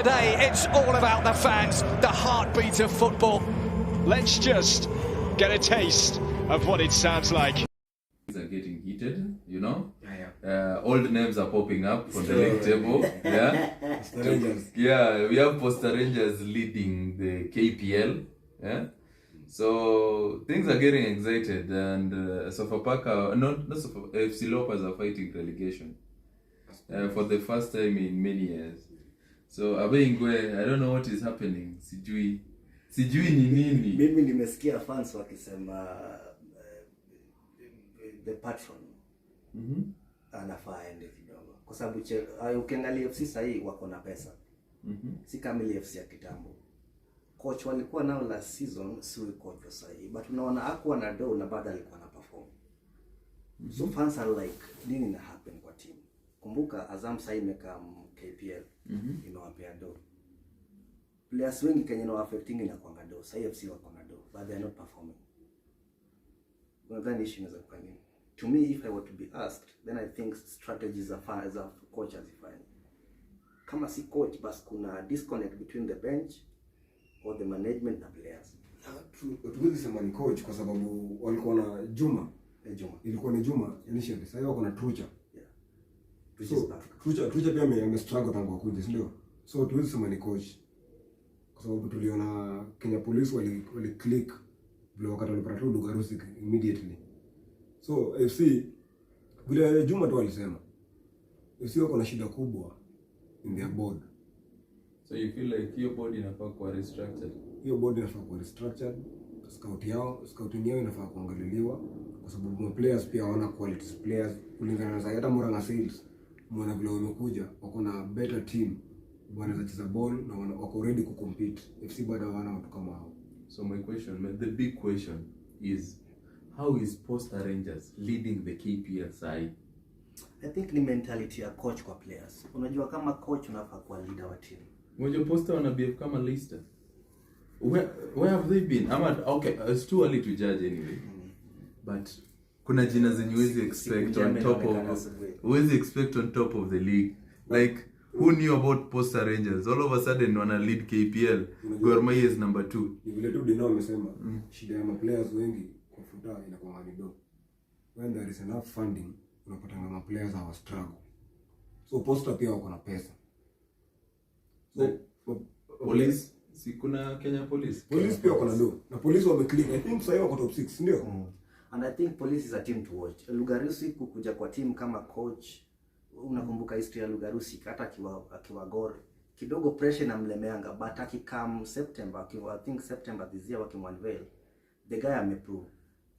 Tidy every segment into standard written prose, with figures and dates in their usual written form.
Today, it's all about the fans, the heartbeat of football. Let's just get a taste of what it sounds like. Things are getting heated, you know. Yeah. Old names are popping up on the league table. Yeah. Posta Rangers. Yeah, we have Posta Rangers leading the KPL. Yeah. So things are getting excited, and Sofapaka, not Sofapaka, FC Leopards are fighting relegation for the first time in many years. So Abeingwe, I don't know what is happening. Sijui ni nini. Mimi nimesikia fans wakisema the patron anafaa aende kidogo, kwa sababu ukiangalia FC sahii wako na pesa. Si kama ile FC ya kitambo. Coach walikuwa nao last season, si coach sahii, but unaona hakuwa na do na bado alikuwa na perform. So fans are like, nini na happen kwa team? Kumbuka Azam sahii imeka KPL, inawapea do. Players wengi Kenya no affecting inakuanga do. Sahii FC wako na do, but they are not performing. Unadhani issue inaweza kuwa nini? To me, if I were to be asked, then I think strategies are fine as a coach as fine. Kama si coach, bas kuna disconnect between the bench or the management na players. Tuwezi sema ni coach kwa sababu walikuwa na Juma. Ilikuwa ni Juma initially. Sasa wako na Trucha. Yeah. So Trucha pia ame-struggle tangu akuje, ndio. So tuwezi sema ni coach. Kwa sababu tuliona Kenya Police wali click vile wakati walipata tu Lugarusi immediately. So FC vile Juma tu alisema FC wako na shida kubwa in their board. So you feel like your board inafaa kuwa restructured? Hiyo board inafaa kuwa restructured. Scouting yao inafaa kuangaliliwa kwa sababu players pia wana quality players kulingana na hata Murang'a Seals. Mwana vile wamekuja wako na better team, wanaweza cheza ball na wako ready ku compete. FC bado hawana watu kama hao. So my question, the big question is, how is Posta Rangers leading the KPL side? I think ni mentality ya coach kwa players. Unajua kama coach unafaa kuwa leader wa team. Mmoja Posta wana behave kama Leicester. Where have they been? Okay, it's too early to judge anyway. But kuna jina zenye huwezi expect on top of the league. Like, who knew about Posta Rangers? All of a sudden wana lead KPL. Gor Mahia is number 2. Ni vile tu Dino amesema shida ya players wengi kwa futa inakuwa ni do. When there is enough funding, unapata kama players hawa struggle. So Posta pia wako na pesa. So police, si kuna Kenya Police. Police pia wako na do. Na police wameclick. I think sasa wako top 6, ndio? And I think police is a team to watch. Lugarusi kukuja kwa team kama coach, unakumbuka history ya Lugarusi hata akiwa Gor kidogo pressure na mlemeanga, but akikam September, I think September this year wakimwanveil, the guy ameprove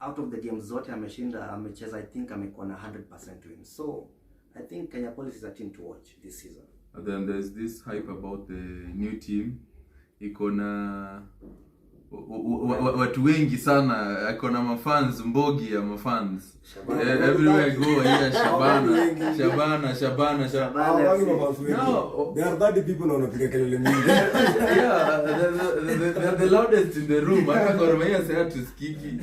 out of the games zote ameshinda, amecheza, I think amekuwa na 100% win. So I think Kenya Police is a team to watch this season. And then there's this hype about the new team. Iko na watu wengi sana, iko na mafans, mbogi ya mafans. Everywhere I go, yeah, Shabana. No, there are 30 people na wanapiga kelele mingi. Yeah, they're the loudest in the room. Hata Gor Mahia say tusikiki.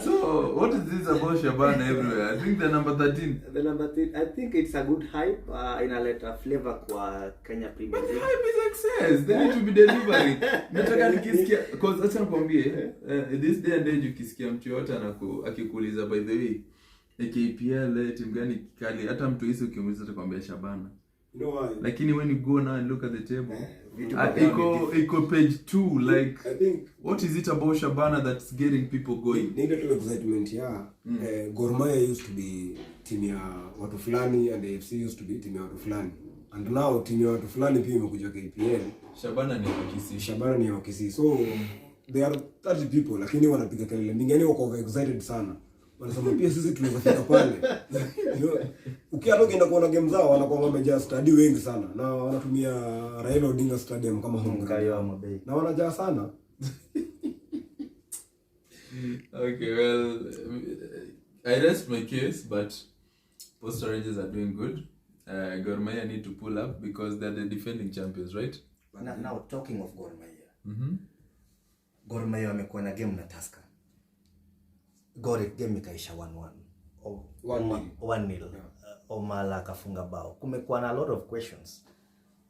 So, what is this about Shabana everywhere? I think the number 13. The number 13, I think it's a good hype, inaleta flavor kwa Kenya Premier League. But the hype is success. They need to be delivering. Nataka nikisikia, because acha nikwambie, this day and age ukisikia mtu yote akikuuliza, by the way, KPL timu gani kikali, hata mtu hisi ukimuuliza atakwambia Shabana. You know why? Lakini when you go now and look at the table, iko page 2, like, I think what is it about Shabana that's getting people going? Ni ile excitement ya Gor Mahia used to be team ya watu fulani and the FC used to be team ya watu fulani. And now team ya watu fulani pia imekuja KPL. Shabana ni wa Kisii. So there are 30 people lakini wanapiga kelele mingi, yani wako excited sana. Wanasema pia sisi tunaweza fika pale. You know, ukienda kuona game zao wanakuwa wamejaa stadium wengi sana na wanatumia Raila Odinga Stadium kama home ground. Na wanajaa sana. Okay, well, I rest my case, but Posta Rangers are doing good. Gor Mahia need to pull up because they're the defending champions, right? Now talking of Gor Mahia. Gor Mahia wamekuwa na game na Tusker. Game ikaisha 1-1. 1-0. Omala akafunga bao. Kumekuwa na a lot of questions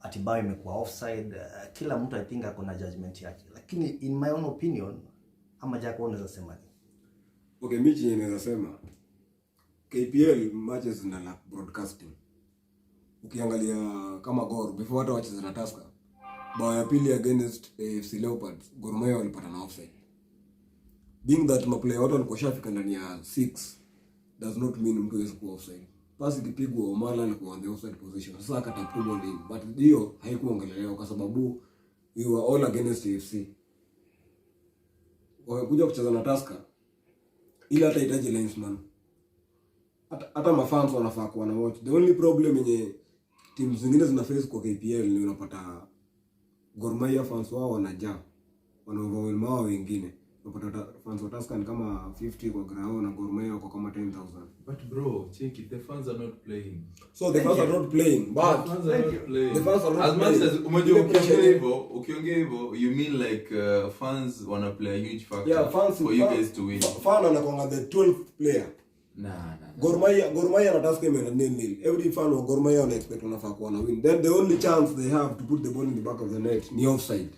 ati bao imekuwa offside. Kila mtu I think akona judgment yake, lakini in my own opinion, ama Jaco unaweza sema ni okay, michi inaweza sema KPL matches zina lack broadcasting. Ukiangalia kama Gor before hata wacheza na Tusker, bao ya pili against AFC Leopards, Gor Mahia walipata na offside. Being that maplayer wote walikuwa shafika ndani ya 6 does not mean mtu hawezi kuwa offside. Pasi ikipigwa Omala alikuwa on the offside position, sasa akatapu ball in, but hiyo haikuongelelewa kwa sababu we were all against AFC. Wamekuja kucheza na Tusker, ila hata hitaji linesman, hata mafans wanafaa kuwa na watch. The only problem yenye teams zingine zina face kwa KPL ni unapata Gor Mahia fans wao wanajaa, wanaoverwhelm wao wengine. Unapata fans wa Tusker ni kama 50 kwa ground na Gor Mahia kwa kama 10,000. But bro, check it, the fans are not playing. So the fans are not playing, but The fans are not playing. The fans are not as much playing. as umejua ukiongea hivyo, you mean like fans wanna play a huge factor, yeah, fans for you guys to win. Fan anakuanga the 12th player. Nah. Gor Mahia na Tusker imeenda 0-0. Every fan wa Gor Mahia wana expect wanafaa kuwa na win. Then the only chance they have to put the ball in the back of the net ni offside.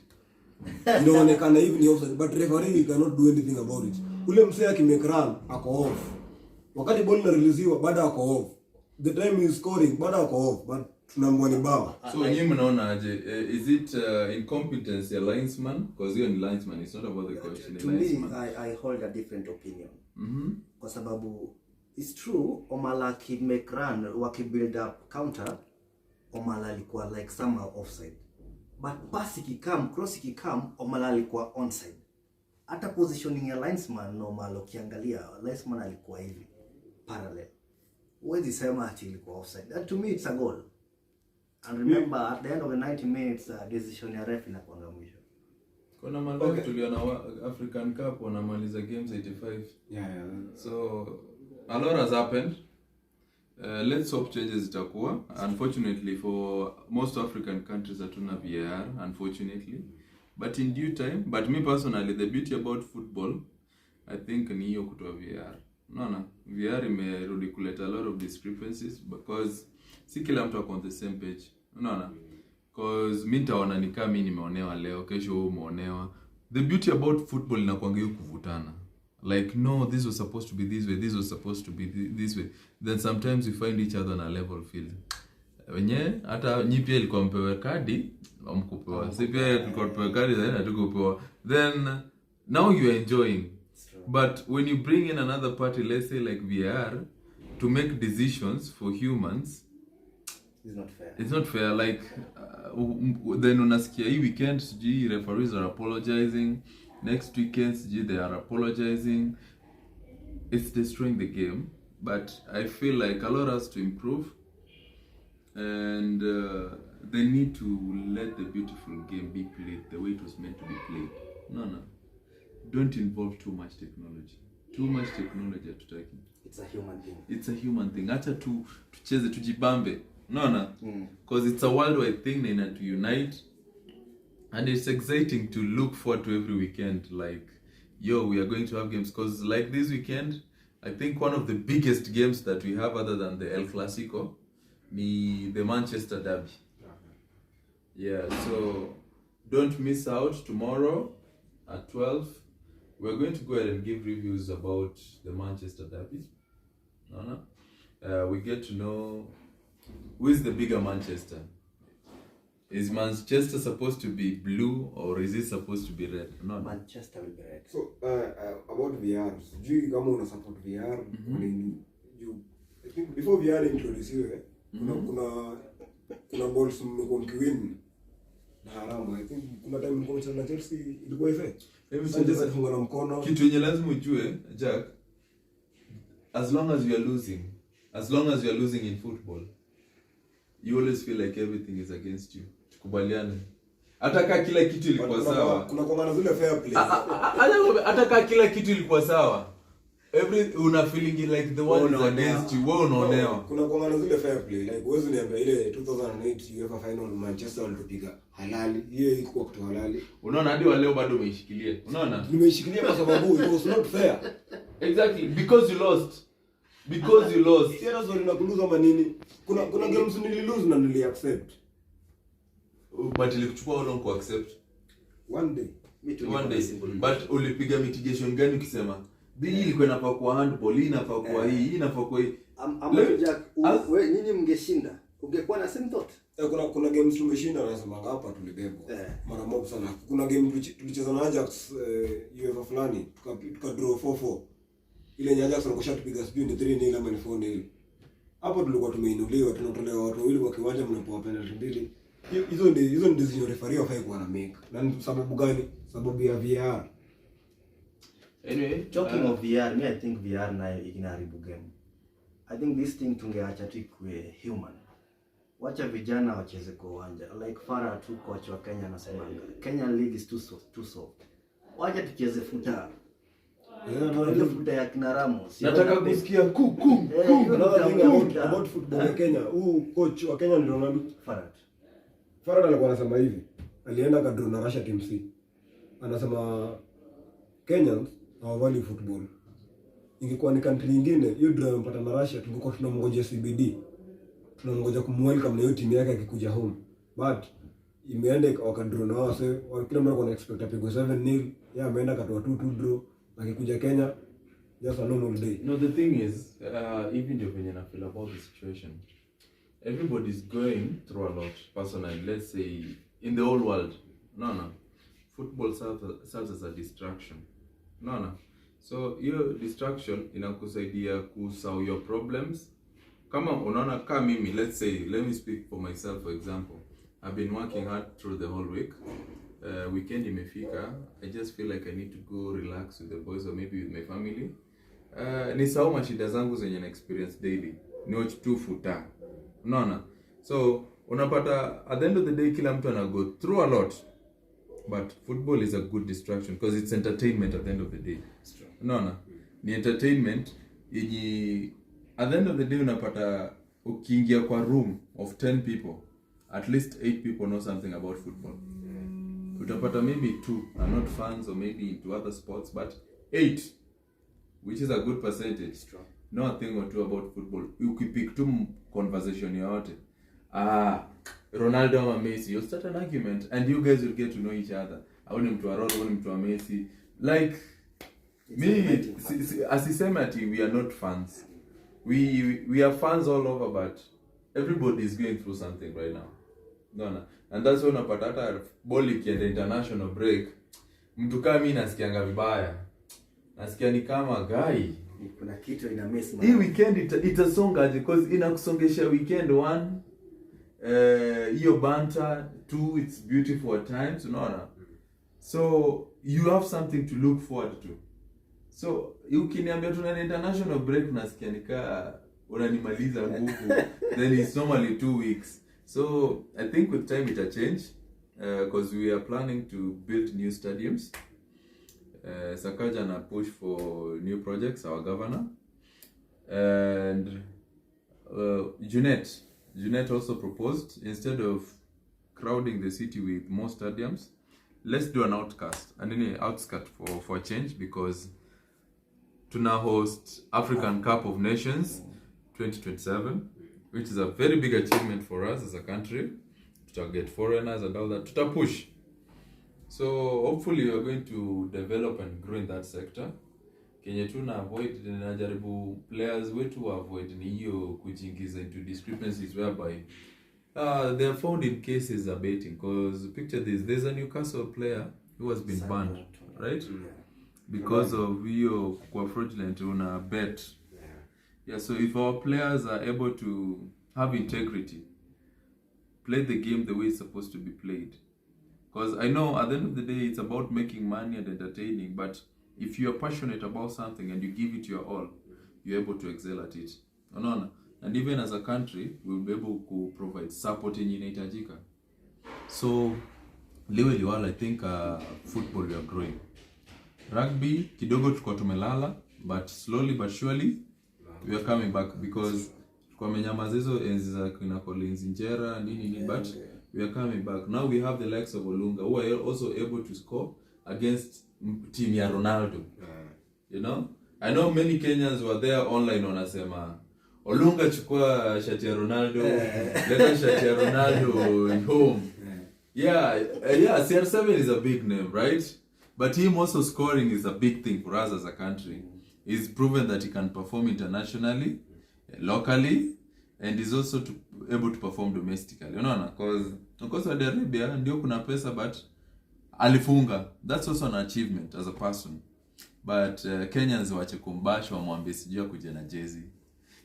Inaonekana hivi ni offside, but referee cannot do anything about it. Ule msee akimake run ako off. Wakati ball inareleasiwa bado ako off. The time he is scoring bado ako off, but tunaambiwa ni bao. So nyinyi mnaona aje, is it incompetence ya linesman? Because hiyo ni linesman, it's not about the coach. To me, I hold a different opinion. Kwa sababu it's true, Omala make run waki-build up counter, Omala alikuwa like somehow offside. But pass ikikam, cross ikikam, Omala alikuwa onside. Hata positioning ya linesman normal ukiangalia, linesman alikuwa hivi parallel. Huwezi sema ati ilikuwa offside. That to me it's a goal. And remember at the end of the 90 minutes decision ya ref inakuanga mwisho. Kuna maliza tuliona African Cup wanamaliza games 85. Yeah. So a lot has happened. Let's hope changes zitakuwa. Unfortunately for most African countries hatuna VAR, unfortunately. But in due time, but me personally, the beauty about football, I think ni hiyo kutoa VAR. Unaona, VAR imerudi kuleta a lot of discrepancies because si kila mtu ako on the same page. Unaona? Because mimi nitaona ni kama mimi nimeonewa leo, kesho wewe umeonewa. The beauty about football inakuanga hiyo kuvutana. Like, no, this was supposed to be this way, this was supposed to be this way. Then sometimes we find each other on a level field. Wenye hata nyi pia ilikuwa mpewe kadi amkupewa, si pia tulikuwa tupewe kadi zaidi hatukupewa. Then now you are enjoying, but when you bring in another party, let's say like VAR, to make decisions for humans, it's not fair. Like then unasikia hii weekend sijui referees are apologizing, next weekend sijui they are apologizing. It's destroying the game, but I feel like a lot has to improve. And they need to let the beautiful game be played the way it was meant to be played. No. Don't involve too much technology. Too much technology hatutaki. It's a human thing. It's a human thing. Acha tucheze tujibambe. No. Because it's a worldwide thing na ina to unite. And it's exciting to look forward to every weekend. Like, yo, we are going to have games. Because like this weekend, I think one of the biggest games that we have other than the El Clasico, the Manchester Derby. Yeah, so don't miss out tomorrow at 12. We're going to go ahead and give reviews about the Manchester Derby. We get to know who is the bigger Manchester. Is Manchester supposed to be blue or is it supposed to be red? No. Manchester will be red. So about VR, sijui kama una support VR I think before VR introduce kuna balls mko mkiwin na haramu. I think kuna time mko mchana na Chelsea ilikuwa ife. Manchester funga na mkono. Kitu yenye lazima ujue, Jack, as long as you are losing in football, you always feel like everything is against you. Tukubaliane. Hata kama kila kitu ilikuwa sawa. Kuna kongana zile fair play. Hata kama kila kitu ilikuwa sawa. Una feeling like the one is against you. Wewe unaonewa. Kuna kongana zile fair play. Like wewe uniambia ile 2008 UEFA final Manchester walitupiga halali. Hiyo iko kutoa halali. Unaona hadi wa leo bado umeishikilia. Unaona? Nimeishikilia kwa sababu it was not fair. Exactly, because you lost. Sio lazima ninakuuliza manini. Kuna games nililose na niliaccept. but ilikuchukua how long ku accept? One day. One day. But ulipiga mitigation gani ukisema hii ilikuwa inafaa kuwa handball, hii inafaa kuwa hii inafaa kuwa hii? Wewe nyinyi mngeshinda ungekuwa na same thought. Kuna games tumeshinda nasema hapa tulibebwa mara moja sana. Kuna game tulicheza na Ajax UEFA fulani tuka draw 4-4. Ile Ajax walikuwa tupiga sijui ni 3-0 ama ni 4-0. Hapo tulikuwa tumeinuliwa, tunatolewa watu wawili kwa kiwanja, mnapoa penalty mbili. Hizo ndio decision referee wafai kuwa na make. Na sababu gani? Sababu ya VAR. Anyway, talking of VR, I think VR na inaharibu game. I think this thing tungeacha tu ikue human. Wacha vijana wacheze kwa uwanja. Like Farah tu coach wa Kenya anasema Kenya league is too soft. Wacha tucheze futa. Ile futa ya kina Ramos. Nataka kusikia ku. About football ya Kenya. Coach wa Kenya ndio nani? Farah alikuwa anasema hivi. Alienda kadro na Russia Team C. Anasema Kenyans hawavali football. Ingekuwa ni country nyingine, hiyo draw mpata na Russia, tungekuwa tunamngoja CBD. Tunamngoja kumwelcome na hiyo timu yake akikuja home. But imeenda wakadraw na wao, so kila mtu ana expect apigwe 7-0, yeye ameenda katoa 2-2 draw, akikuja Kenya just a normal day. No, the thing is, even though when I feel about the situation, everybody's going through a lot. Personally, let's say in the whole world, no, football serves as a distraction. No. So your distraction inakusaidia kusolve your problems. Kama unaona kama mimi, let's say, let me speak for myself for example. I've been working hard through the whole week. Weekend imefika. I just feel like I need to go relax with the boys or maybe with my family. Nisahau mashida zangu zenye na experience daily. Ni watch tu futa. Unaona? So unapata at the end of the day kila mtu ana go through a lot. But football is a good distraction because it's entertainment at the end of the day. Unaona? Ni entertainment yenye at the end of the day unapata ukiingia kwa room of 10 people, at least 8 people know something about football. Utapata maybe 2 are not fans or maybe into other sports, but 8, which is a good percentage, know a thing or two about football. Ukipick tu conversation yote, Ronaldo ama Messi, you'll start an argument and you guys will get to know each other. Au ni mtu wa Ronaldo, au ni mtu wa Messi. Like asisema ati we are not fans. We are fans all over, but everybody is going through something right now. No. And that's why unapata hata ball ikienda international break, mtu kama mimi nasikianga vibaya. Nasikia ni kama guy kuna kitu ina miss. Hii weekend itasonga because inakusongesha weekend 1 hiyo banter, 2 it's beautiful at times, unaona. So you have something to look forward to. So ukiniambia tuna international break nasikia nika unanimaliza nguvu. Then it's normally 2 weeks. So I think with time it'll change because we are planning to build new stadiums. Sakaja na push for new projects, our governor. And Junet also proposed, instead of crowding the city with more stadiums, let's do an outskirt for change, because tuna host African Cup of Nations 2027, which is a very big achievement for us as a country. To get foreigners and all that, to push. So hopefully we are going to develop and grow in that sector. Kenya tuna avoid najaribu players wetu avoid ni hiyo kujiingiza into discrepancies whereby they are found in cases of betting, because picture this, there's a Newcastle player who has been banned, right? Because of hiyo kwa fraudulent una bet. Yeah, so if our players are able to have integrity, play the game the way it's supposed to be played. Because I know at the end of the day it's about making money and entertaining, but if you're passionate about something and you give it your all, you're able to excel at it. Unaona? And even as a country, we'll be able to provide support in inahitajika. So liwali I think football we are growing. Rugby kidogo tuko tumelala, but slowly but surely we are coming back, because kwa menyamaza hizo enzi za kina Collins Injera nini, but we are coming back. Now we have the likes of Olunga, who are also able to score against team ya Ronaldo. You know? I know many Kenyans were there online wanasema Olunga chukua shati ya Ronaldo, leta shati ya Ronaldo home. Yeah, CR7 is a big name, right? But him also scoring is a big thing for us as a country. He's proven that he can perform internationally, locally, and is also able to perform domestically. Unaona, because Saudi Arabia ndio kuna pesa, but alifunga. That's also an achievement as a person. But Kenyans wache kumbasha wamwambie sijui kuja na jezi.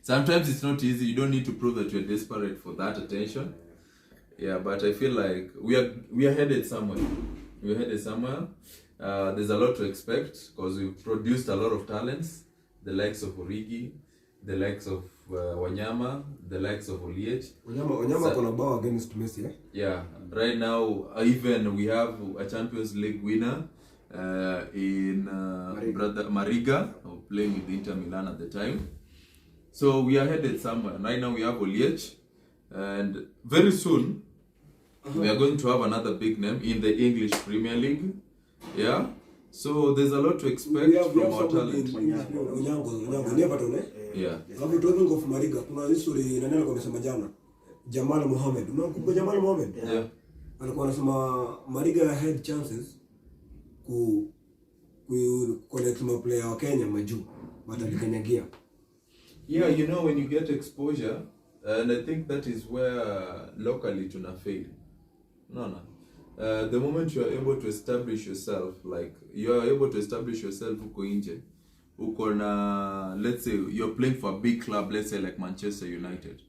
Sometimes it's not easy. You don't need to prove that you're desperate for that attention. Yeah, but I feel like we are headed somewhere. We're headed somewhere. There's a lot to expect because we've produced a lot of talents. The likes of Origi, the likes of Wanyama, the likes of Oliech. Wanyama kona bao against Messi, eh? Yeah, right now even we have a Champions League winner in Mariga, playing with Inter Milan at the time. So we are headed somewhere. Right now we have Oliech, and very soon we are going to have another big name in the English Premier League. Yeah. So there's a lot to expect from our talent. Onyango never done, eh? Yeah. After talking of Mariga, kuna history nani alikuwa amesema jana. Jamal Mohamed. Unakumbuka Jamal Mohamed? Yeah. Alikuwa anasema Mariga had chances ku connect na player wa Kenya majuu, but alikanyagia. Yeah, you know, when you get exposure, and I think that is where locally tuna fail. No. The moment you are able to establish yourself, like you are able to establish yourself uko nje, uko na, let's say you're playing for a big club, let's say like Manchester United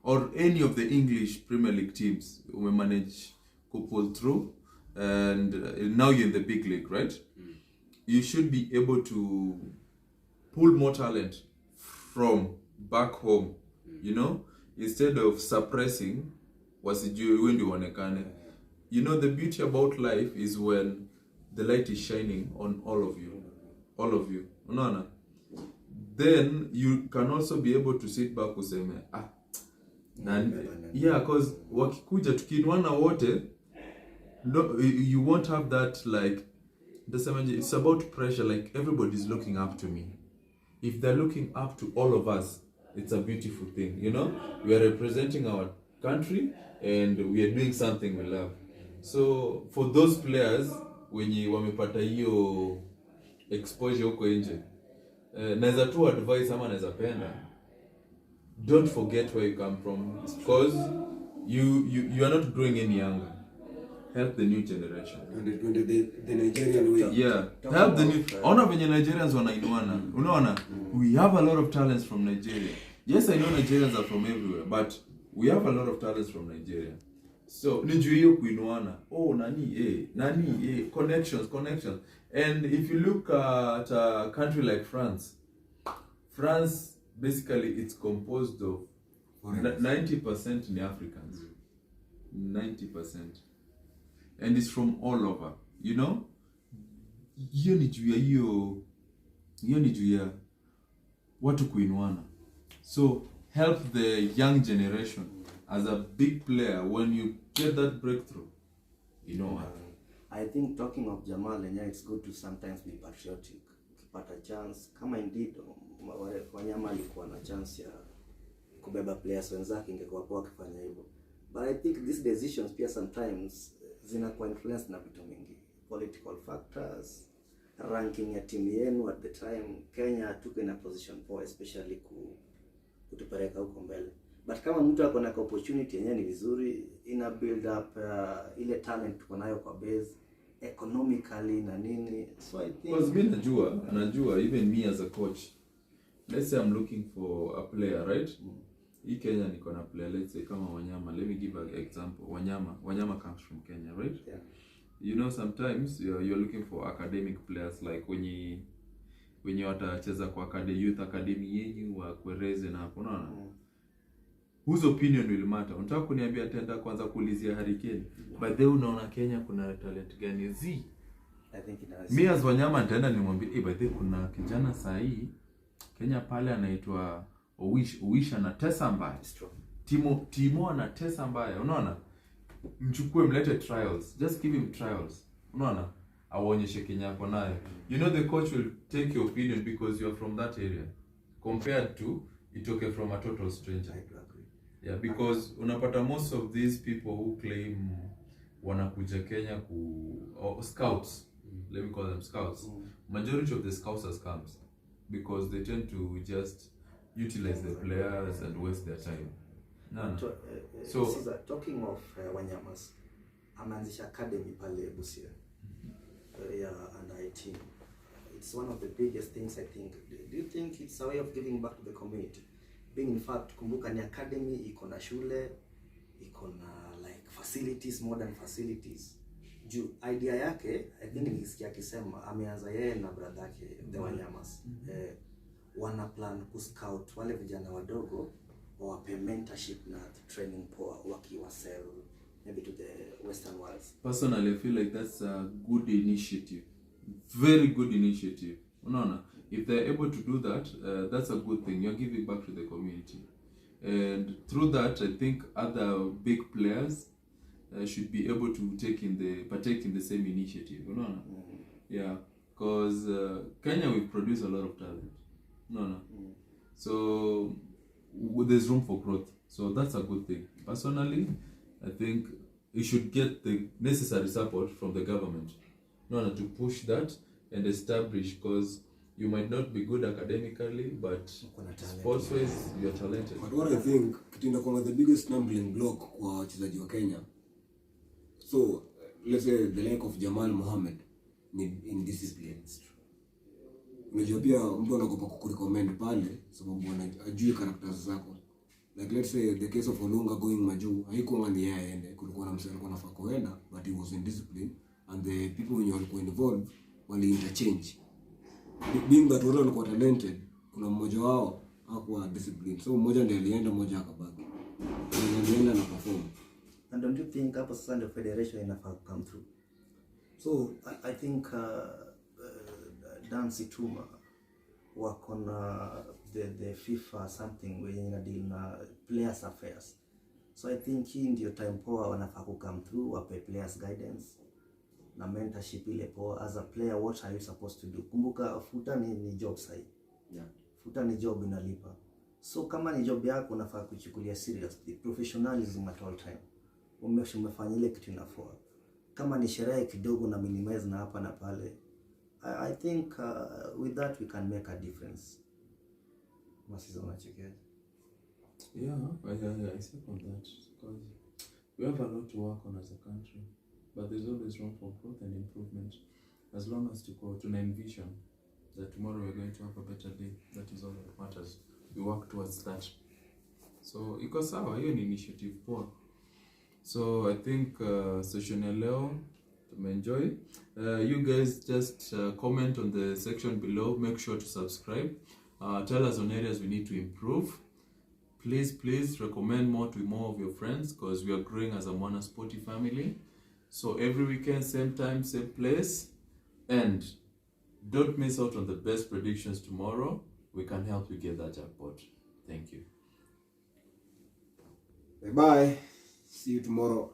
or any of the English Premier League teams, we manage to pull through, and now you're in the big league, right? You should be able to pull more talent from back home, you know, instead of suppressing wasijui wewe ndio uonekane. You know, the beauty about life is when the light is shining on all of you. Unaona? Then you can also be able to sit back useme yeah, because wakikuja tukiinwana wote, no, you won't have that like it's about pressure, like everybody's looking up to me. If they're looking up to all of us, it's a beautiful thing, you know? We are representing our country and we are doing something we love. So for those players wenye wamepata hiyo exposure huko nje, naweza tu advice ama naweza penda, don't forget where you come from, because you are not growing any younger. Help the new generation. The Nigerian way. Yeah, help the new. Ona venye Nigerians wanainuana. Unaona, we have a lot of talents from Nigeria. Yes, I know Nigerians are from everywhere, but we have a lot of talents from Nigeria. So nijue hiyo kuinuana. Oh, nani connections. And if you look at a country like France basically it's composed of 90% ni Africans. 90%. And it's from all over, you know? Hiyo ni juu ya watu kuinuana. So help the young generation. As a big player, when you get that breakthrough, you know what? I think talking of Jamal, it's good to sometimes be patriotic. Ukipata chance, kama indeed Wanyama alikuwa na chance ya kubeba players wenzake, ingekuwa poa kufanya hivyo. But I think these decisions pia sometimes zinakuwa influenced na vitu mingi. Political factors, ranking ya timu yenu at the time. Kenya tuko in a position poa, especially kutupeleka huko mbele. But kama mtu ako na opportunity yenyewe ni vizuri, ina build up ile talent tuko nayo kwa base economically na nini. So I think because mimi najua even me as a coach, let's say I'm looking for a player, right? Hii Kenya niko na player, let's say kama Wanyama. Let me give an example. Wanyama comes from Kenya, right? Yeah. You know, sometimes you're looking for academic players, like when watacheza kwa youth academy yenyu wa Kwereze na hapo, unaona? Whose opinion will matter? Unataka kuniambia tenda kwanza kuulizia Hurricane. But then unaona Kenya kuna talent gani? I think me as Wanyama nitaenda nimwambie, but then kuna kijana sahi Kenya pale anaitwa Owish anatesa mbaya. Timo anatesa mbaya. Unaona? Mchukue mlete trials. Just give him trials. Unaona? Aonyeshe Kenya hapo nayo. You know, the coach will take your opinion because you are from that area compared to itoke from a total stranger. I do agree. Yeah, because unapata most of these people who claim wanakuja Kenya scouts, let me call them scouts. Majority of the scouts are scams because they tend to just utilize the players and waste their time. So talking of Wanyamas, ameanzisha academy pale Busia ya under 18. It's one of the biggest things I think. Do you think it's a way of giving back to the community? Being in fact, kumbuka ni academy, iko na shule, iko na like facilities, modern facilities. Juu idea yake, I think nilisikia akisema ameanza yeye na brother yake the Wanyamas. Wana plan kuscout wale vijana wadogo wawape mentorship na training poa wakiwa sell maybe to the western worlds. Personally, I feel like that's a good initiative. Very good initiative. Unaona, if they're able to do that, that's a good thing. You're giving back to the community. And through that, I think other big players should be able to partake in the same initiative. Unaona? Yeah, because Kenya, we produce a lot of talent. No. So there's room for growth. So that's a good thing. Personally, I think you should get the necessary support from the government to push that and establish, because you might not be good academically, but sports-wise, you're talented. But what I think, kitinda kwa the biggest stumbling block kwa wachezaji wa Kenya. So, let's say the lack of Jamal Mohammed in discipline. Unajua pia mtu anagopa kukurecommend pale sababu anajui characters zako. Like let's say the case of Olunga going Maju, haikuwa ni yeye aende, kulikuwa na msanii alikuwa anafaa kuenda, but he was in discipline and the people when walikuwa involved wali interchange. Being that wale walikuwa talented, kuna mmoja wao hakuwa discipline. So mmoja ndiye alienda, mmoja akabaki. Alienda na perform. And don't you think hapo sasa ndio federation inafaa come through? So I think Dan Situma wako na the FIFA something wenye ina deal na players affairs. So I think hii ndio time poa wanafaa ku come through, wape players guidance na mentorship ile poa. As a player, what are you supposed to do? Kumbuka futa ni job sahi. Yeah. Futa ni job inalipa. So kama ni job yako unafaa kuchukulia seriously, professionalism at all time. Umefanya ile kitu inafaa. Kama ni sherehe kidogo na minimize na hapa na pale, I think with that we can make a difference. Masizo unachekea? Yeah, I second that, because we have a lot to work on as a country, but there's always room for growth and improvement, as long as tuna envision that tomorrow we're going to have a better day. That is all that matters. We work towards that. So iko sawa, hiyo ni initiative poa. So I think session ya leo enjoy. You guys just comment on the section below. Make sure to subscribe. Tell us on areas we need to improve. Please recommend more to more of your friends, because we are growing as a Mwana Sporty family. So every weekend, same time, same place. And don't miss out on the best predictions tomorrow. We can help you get that jackpot. Thank you. Bye-bye. See you tomorrow.